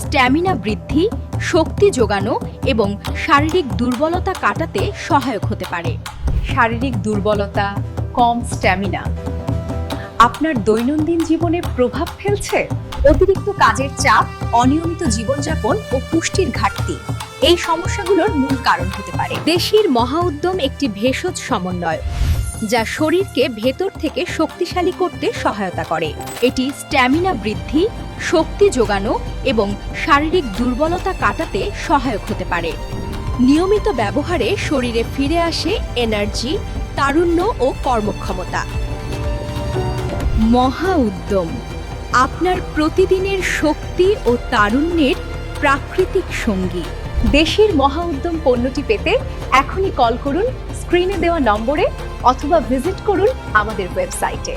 Stamina বৃদ্ধি, শক্তি যোগানো এবং শারীরিক দুর্বলতা কাটাতে সহায়ক হতে পারে। শারীরিক দুর্বলতা, কম স্ট্যামিনা আপনার দৈনন্দিন জীবনে প্রভাব ফেলছে? অতিরিক্ত কাজের চাপ, অনিয়মিত জীবনযাপন ও পুষ্টির ঘাটতি এই সমস্যাগুলোর মূল কারণ হতে পারে। দেশির মহাউদ্যম একটি ভেষজ সমন্বয় যা শরীরকে ভেতর থেকে শক্তিশালী করতে সহায়তা করে। এটি স্ট্যামিনা বৃদ্ধি, শক্তি যোগানো এবং শারীরিক দুর্বলতা কাটাতে সহায়ক হতে পারে। নিয়মিত ব্যবহারে শরীরে ফিরে আসে এনার্জি, তারুণ্য ও কর্মক্ষমতা। মহাউদ্যম আপনার প্রতিদিনের শক্তি ও তারুণ্যের প্রাকৃতিক সঙ্গী। দেশির মহাউদ্যম পণ্যটি পেতে এখনই কল করুন স্ক্রিনে দেওয়া নম্বরে অথবা ভিজিট করুন আমাদের ওয়েবসাইটে।